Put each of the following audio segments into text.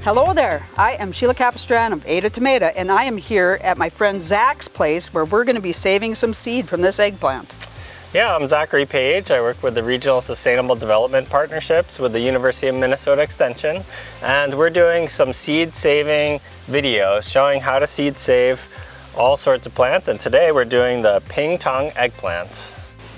Hello there, I am Sheila Capistran of Ada Tomato, and I am here at my friend Zach's place where we're going to be saving some seed from this eggplant. Yeah, I'm Zachary Page. I work with the Regional Sustainable Development Partnerships with the University of Minnesota Extension, and we're doing some seed saving videos showing how to seed save all sorts of plants, and today we're doing the ping tong eggplant.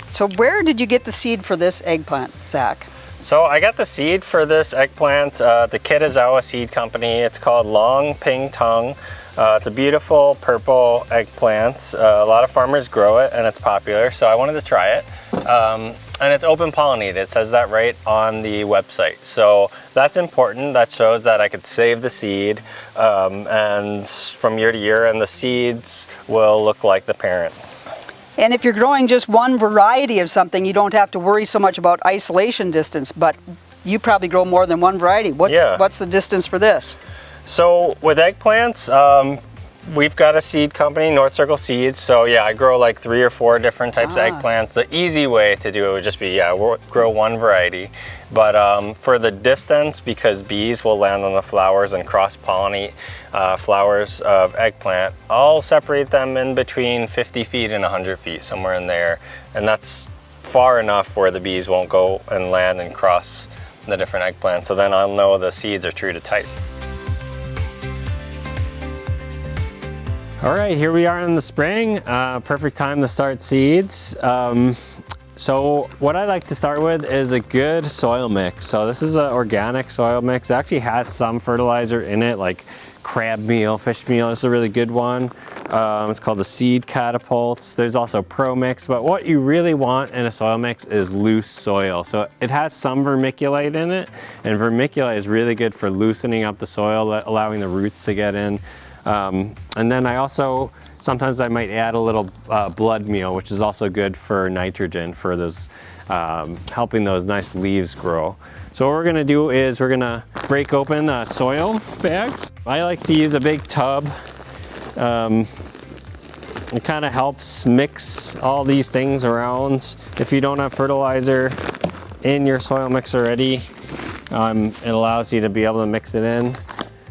So where did you get the seed for this eggplant, Zach? So I got the seed for this eggplant, the Kitazawa Seed Company. It's called Long Ping Tong. It's a beautiful purple eggplant. A lot of farmers grow it and it's popular, so I wanted to try it. And it's open pollinated, it says that right on the website. So that's important, that shows that I could save the seed and from year to year, and the seeds will look like the parent. And if you're growing just one variety of something, you don't have to worry so much about isolation distance, but you probably grow more than one variety. What's the distance for this? So with eggplants, we've got a seed company, North Circle Seeds. So yeah, I grow like 3 or 4 different types of eggplants. The easy way to do it would just be, grow one variety. But for the distance, because bees will land on the flowers and cross-pollinate flowers of eggplant, I'll separate them in between 50 feet and 100 feet, somewhere in there. And that's far enough where the bees won't go and land and cross the different eggplants. So then I'll know the seeds are true to type. All right, here we are in the spring. Perfect time to start seeds. So what I like to start with is a good soil mix. So this is an organic soil mix. It actually has some fertilizer in it, like crab meal, fish meal. This is a really good one. It's called the Seed Catapults. There's also Pro Mix, but what you really want in a soil mix is loose soil. So it has some vermiculite in it, and vermiculite is really good for loosening up the soil, allowing the roots to get in. And then sometimes I might add a little blood meal, which is also good for nitrogen, for those, helping those nice leaves grow. So what we're gonna do is we're gonna break open the soil bags. I like to use a big tub. It kind of helps mix all these things around. If you don't have fertilizer in your soil mix already, it allows you to be able to mix it in.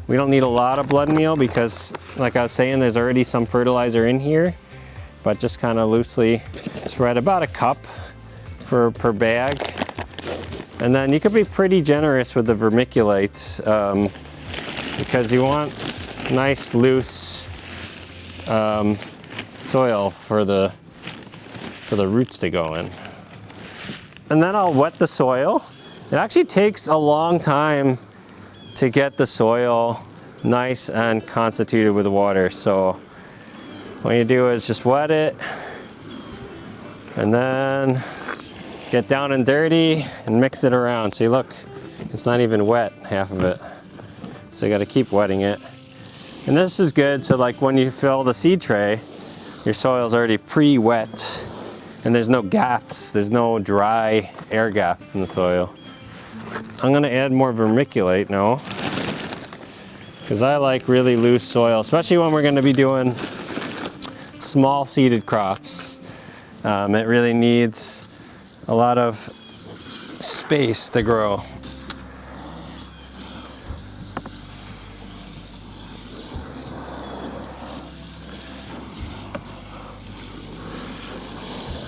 We don't need a lot of blood meal because, like I was saying, there's already some fertilizer in here, but just kind of loosely spread about a cup per bag. And then you could be pretty generous with the vermiculite because you want nice, loose soil for the roots to go in. And then I'll wet the soil. It actually takes a long time to get the soil nice and constituted with water. So what you do is just wet it and then get down and dirty and mix it around. See, look, it's not even wet, half of it. So you got to keep wetting it. And this is good, so like when you fill the seed tray, your soil's already pre-wet and there's no gaps, there's no dry air gaps in the soil. I'm gonna add more vermiculite now because I like really loose soil, especially when we're gonna be doing small seeded crops. It really needs a lot of space to grow.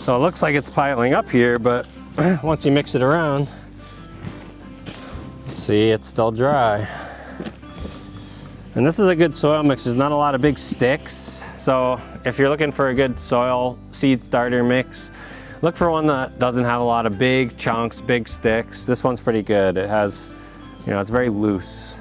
So it looks like it's piling up here, but once you mix it around, see, it's still dry. And this is a good soil mix. There's not a lot of big sticks. So if you're looking for a good soil seed starter mix, look for one that doesn't have a lot of big chunks, big sticks. This one's pretty good. It has, it's very loose.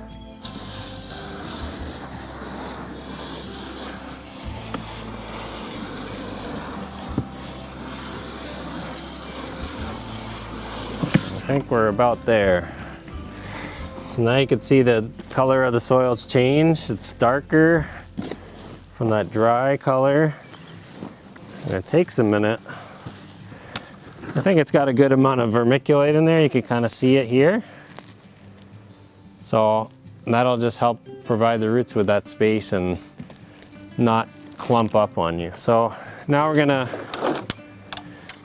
I think we're about there. So now you can see the color of the soil's changed. It's darker from that dry color. And it takes a minute. I think it's got a good amount of vermiculite in there. You can kind of see it here. So that'll just help provide the roots with that space and not clump up on you. So now we're gonna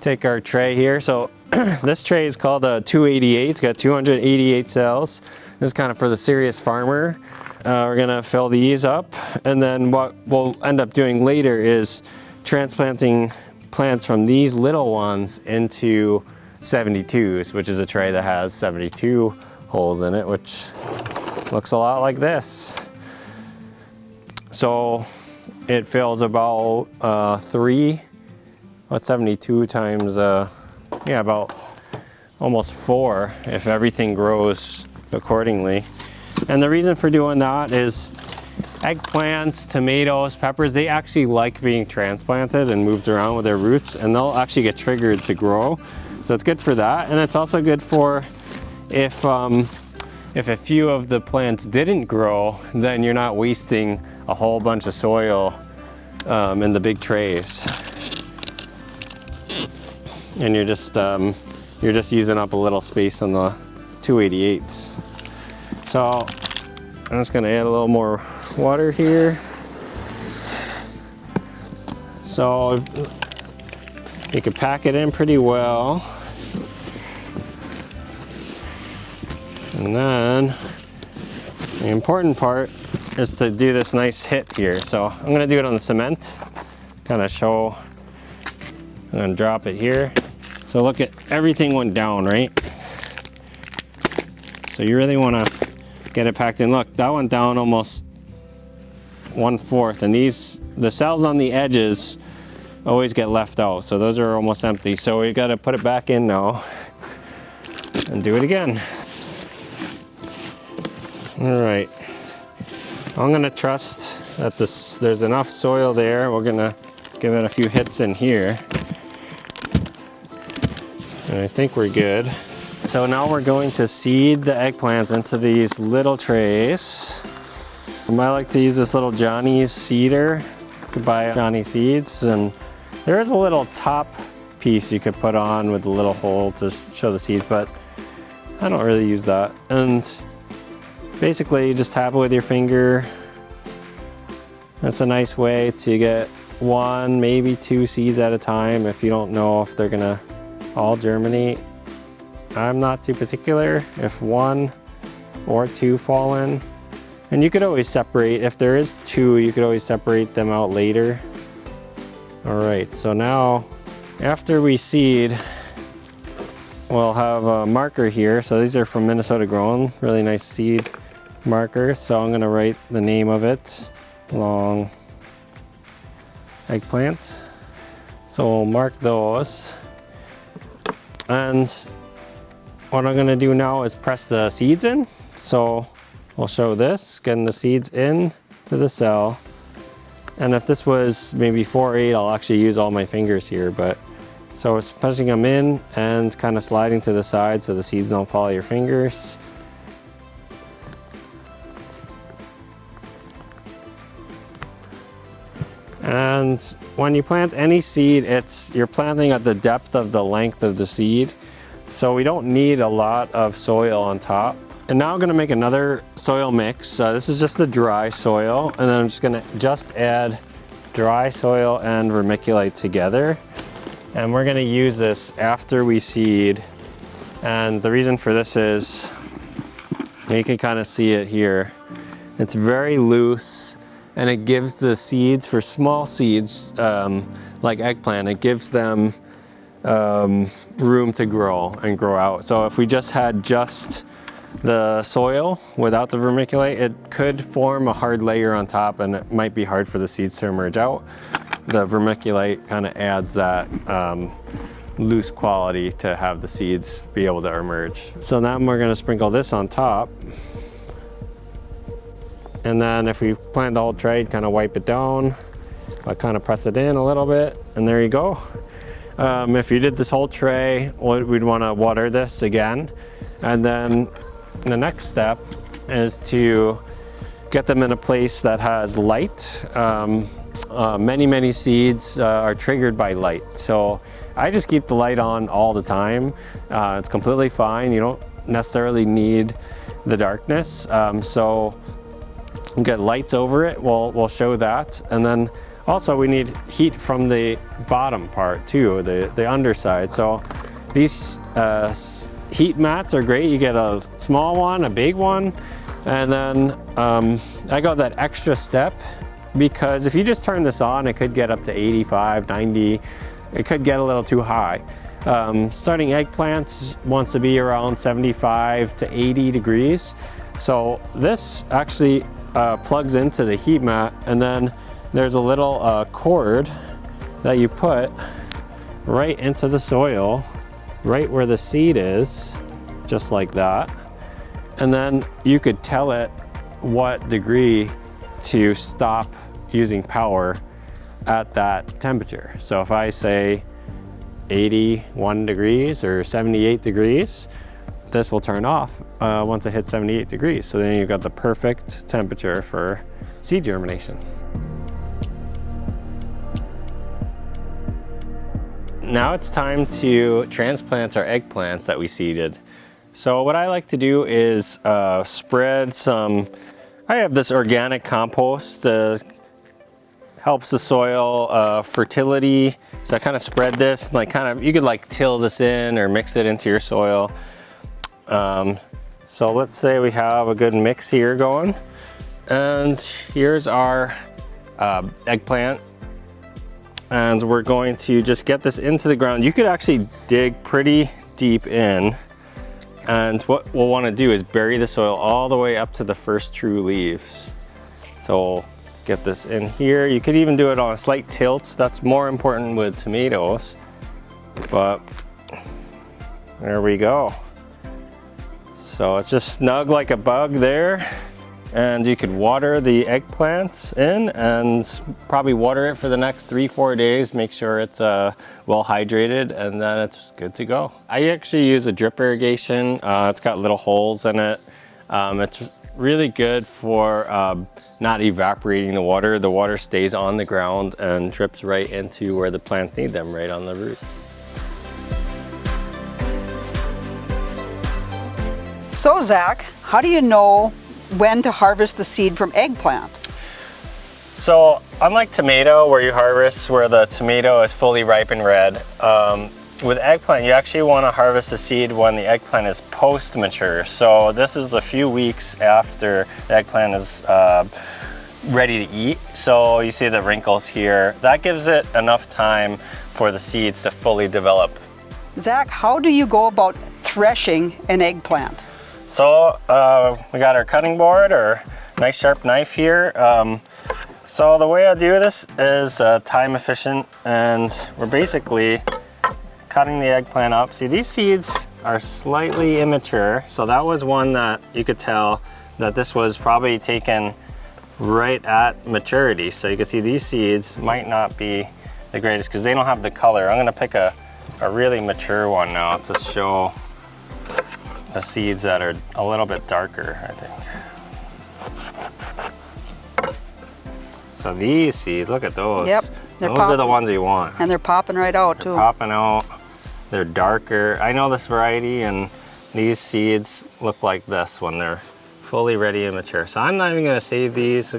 take our tray here. So this tray is called a 288. It's got 288 cells. This is kind of for the serious farmer. We're gonna fill these up, and then what we'll end up doing later is transplanting plants from these little ones into 72s, which is a tray that has 72 holes in it, which looks a lot like this. So it fills about 72 times, yeah, about almost 4 if everything grows accordingly. And the reason for doing that is eggplants, tomatoes, peppers, they actually like being transplanted and moved around with their roots, and they'll actually get triggered to grow. So it's good for that, and it's also good for if a few of the plants didn't grow, then you're not wasting a whole bunch of soil in the big trays. And you're just using up a little space on the 288s. So I'm just gonna add a little more water here. So you can pack it in pretty well. And then the important part is to do this nice hit here. So I'm gonna do it on the cement, kind of show. I'm gonna drop it here. So look at everything went down, right? So you really wanna get it packed in. Look, that went down almost 1/4, and the cells on the edges always get left out. So those are almost empty. So we gotta put it back in now and do it again. All right, I'm gonna trust that there's enough soil there. We're gonna give it a few hits in here. And I think we're good. So now we're going to seed the eggplants into these little trays. I like to use this little Johnny's seeder. You could buy Johnny seeds, and there is a little top piece you could put on with a little hole to show the seeds, but I don't really use that. And basically you just tap it with your finger. That's a nice way to get 1, maybe 2 seeds at a time if you don't know if they're gonna all germinate. I'm not too particular if 1 or 2 fall in. And you could always separate, if there is 2, you could always separate them out later. All right, so now after we seed, we'll have a marker here. So these are from Minnesota Grown, really nice seed marker. So I'm gonna write the name of it, long eggplant. So we'll mark those. And what I'm gonna do now is press the seeds in. So we'll show this, getting the seeds in to the cell. And if this was maybe 4/8, I'll actually use all my fingers here, but so it's pressing them in and kind of sliding to the side so the seeds don't follow your fingers. And when you plant any seed, you're planting at the depth of the length of the seed. So we don't need a lot of soil on top. And now I'm gonna make another soil mix. This is just the dry soil, and then I'm just gonna add dry soil and vermiculite together. And we're gonna use this after we seed. And the reason for this is, you can kind of see it here. It's very loose, and it gives the seeds, for small seeds, like eggplant, it gives them room to grow and grow out. So if we just had the soil without the vermiculite, it could form a hard layer on top, and it might be hard for the seeds to emerge out. The vermiculite kind of adds that loose quality to have the seeds be able to emerge. So now we're going to sprinkle this on top. And then if we plant the whole tray, kind of wipe it down. I kind of press it in a little bit, and there you go. If you did this whole tray, we'd want to water this again. And then the next step is to get them in a place that has light. Many seeds are triggered by light. So I just keep the light on all the time. It's completely fine. You don't necessarily need the darkness. So get lights over it, we'll show that. And then Also, we need heat from the bottom part too, the underside. So these heat mats are great. You get a small one, a big one, and then I got that extra step because if you just turn this on, it could get up to 85, 90. It could get a little too high. Starting eggplants wants to be around 75 to 80 degrees. So this actually plugs into the heat mat, and then there's a little cord that you put right into the soil, right where the seed is, just like that. And then you could tell it what degree to stop using power at that temperature. So if I say 81 degrees or 78 degrees, this will turn off once it hits 78 degrees. So then you've got the perfect temperature for seed germination. Now it's time to transplant our eggplants that we seeded. So what I like to do is spread some, I have this organic compost, helps the soil fertility. So I kind of spread this, like you could like till this in or mix it into your soil. So let's say we have a good mix here going. And here's our eggplant. And we're going to just get this into the ground. You could actually dig pretty deep in. And what we'll want to do is bury the soil all the way up to the first true leaves. So get this in here. You could even do it on a slight tilt. That's more important with tomatoes. But there we go. So it's just snug like a bug there. And you could water the eggplants in and probably water it for the next 3-4 days. Make sure it's well hydrated, and then it's good to go. I actually use a drip irrigation. It's got little holes in it. It's really good for not evaporating the water. The water stays on the ground and drips right into where the plants need them, right on the root. So Zach, how do you know when to harvest the seed from eggplant? So unlike tomato, where you harvest where the tomato is fully ripe and red, with eggplant you actually want to harvest the seed when the eggplant is post-mature. So this is a few weeks after the eggplant is ready to eat. So you see the wrinkles here. That gives it enough time for the seeds to fully develop. Zach, how do you go about threshing an eggplant? So we got our cutting board, or nice sharp knife here. So the way I do this is time efficient, and we're basically cutting the eggplant up. See, these seeds are slightly immature, so that was one that you could tell that this was probably taken right at maturity. So you can see these seeds might not be the greatest because they don't have the color. I'm gonna pick a really mature one now to show the seeds that are a little bit darker, I think. So these seeds, look at those. Yep. Those are the ones you want. And they're popping right out too. They're popping out. They're darker. I know this variety, and these seeds look like this when they're fully ready and mature. So I'm not even gonna save these. They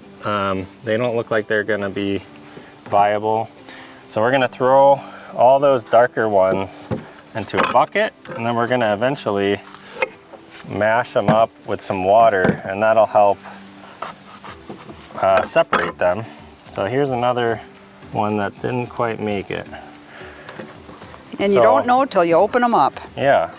don't look like they're gonna be viable. So we're gonna throw all those darker ones into a bucket, and then we're gonna eventually mash them up with some water, and that'll help separate them. So here's another one that didn't quite make it. And you don't know till you open them up. Yeah.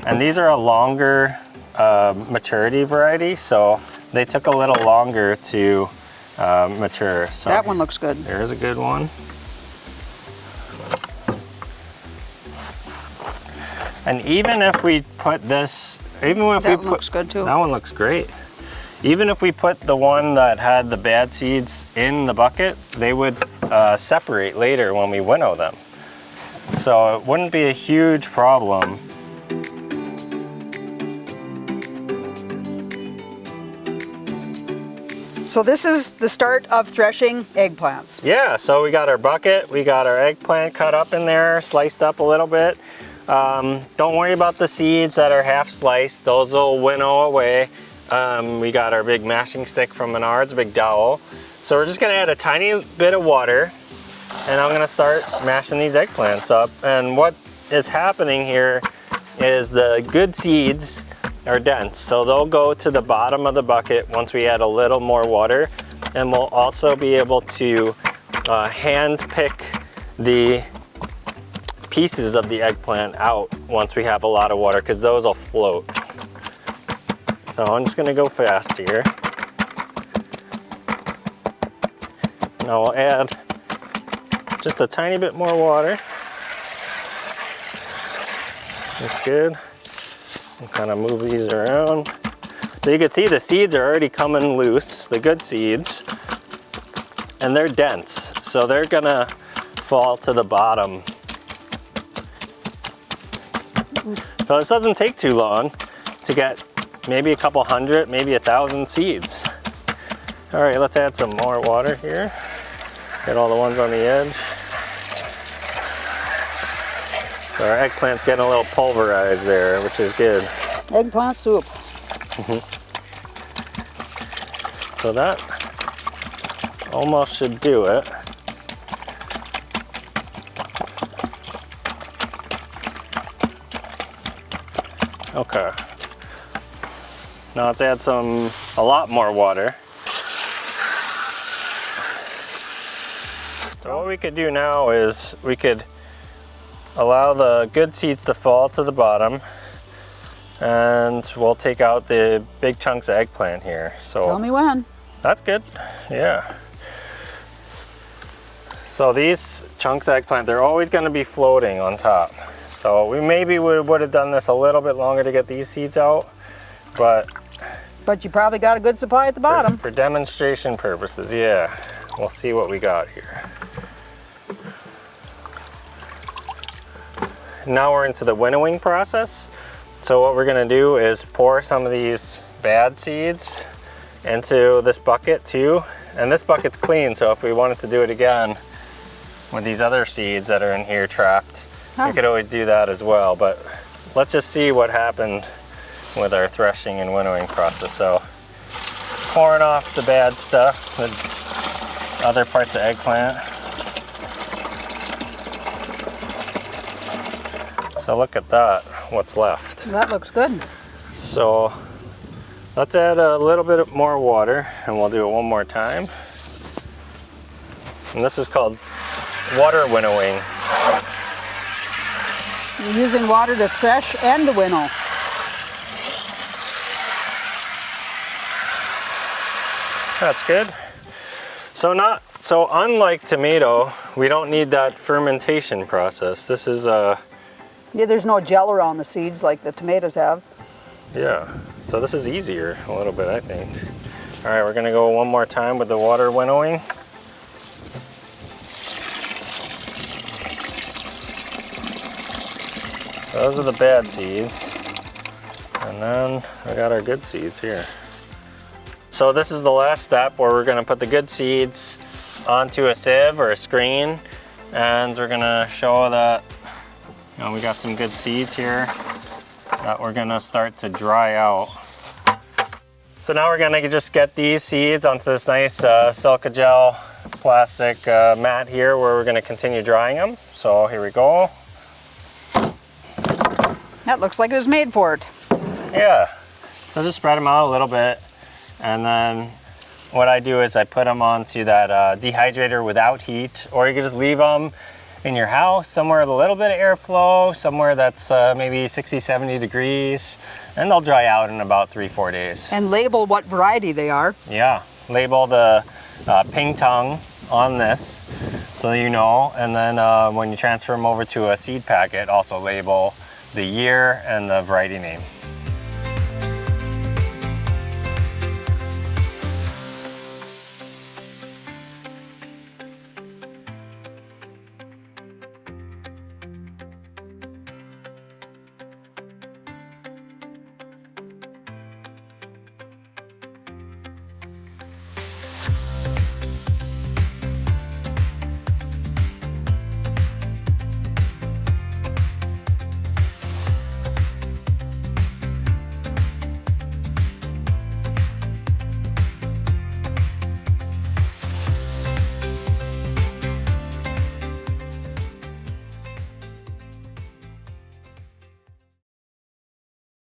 And these are a longer maturity variety, so they took a little longer to mature. So that one looks good. There's a good one. And even if we put this, that looks good too. That one looks great. Even if we put the one that had the bad seeds in the bucket, they would separate later when we winnow them. So it wouldn't be a huge problem. So this is the start of threshing eggplants. Yeah, so we got our bucket, we got our eggplant cut up in there, sliced up a little bit. Don't worry about the seeds that are half sliced, those will winnow away. We got our big mashing stick from Menards, a big dowel. So we're just gonna add a tiny bit of water, and I'm gonna start mashing these eggplants up. And what is happening here is the good seeds are dense, so they'll go to the bottom of the bucket once we add a little more water. And we'll also be able to hand pick the pieces of the eggplant out once we have a lot of water, because those will float. So I'm just gonna go fast here. Now we'll add just a tiny bit more water. That's good. And kind of move these around. So you can see the seeds are already coming loose, the good seeds, and they're dense, so they're gonna fall to the bottom. So this doesn't take too long to get maybe a couple hundred, maybe 1,000 seeds. All right, let's add some more water here. Get all the ones on the edge. So our eggplant's getting a little pulverized there, which is good. Eggplant soup. So that almost should do it. Okay. Now let's add a lot more water. So what we could do now is we could allow the good seeds to fall to the bottom, and we'll take out the big chunks of eggplant here. So tell me when. That's good, yeah. So these chunks of eggplant, they're always gonna be floating on top. So we maybe would have done this a little bit longer to get these seeds out, but you probably got a good supply at the bottom. For demonstration purposes, yeah. We'll see what we got here. Now we're into the winnowing process. So what we're gonna do is pour some of these bad seeds into this bucket too. And this bucket's clean, so if we wanted to do it again with these other seeds that are in here trapped, we could always do that as well. But let's just see what happened with our threshing and winnowing process. So pouring off the bad stuff, the other parts of eggplant. So look at that, what's left. That looks good. So let's add a little bit more water, and we'll do it one more time. And this is called water winnowing. You're using water to thresh and to winnow. That's good. So unlike tomato, we don't need that fermentation process. This is yeah, there's no gel around the seeds like the tomatoes have. yeah. So this is easier a little bit, I think. All right, we're gonna go one more time with the water winnowing. Those are the bad seeds. And then we got our good seeds here. So this is the last step where we're gonna put the good seeds onto a sieve or a screen, and we're gonna show that we got some good seeds here that we're gonna start to dry out. So now we're gonna just get these seeds onto this nice silica gel plastic mat here where we're gonna continue drying them. So here we go. That looks like it was made for it. Yeah, so just spread them out a little bit, and then what I do is I put them onto that dehydrator without heat, or you can just leave them in your house somewhere with a little bit of airflow, somewhere that's maybe 60, 70 degrees, and they'll dry out in about 3-4 days. And label what variety they are. Yeah, label the ping tongue on this so you know, and then when you transfer them over to a seed packet, also label the year and the variety name.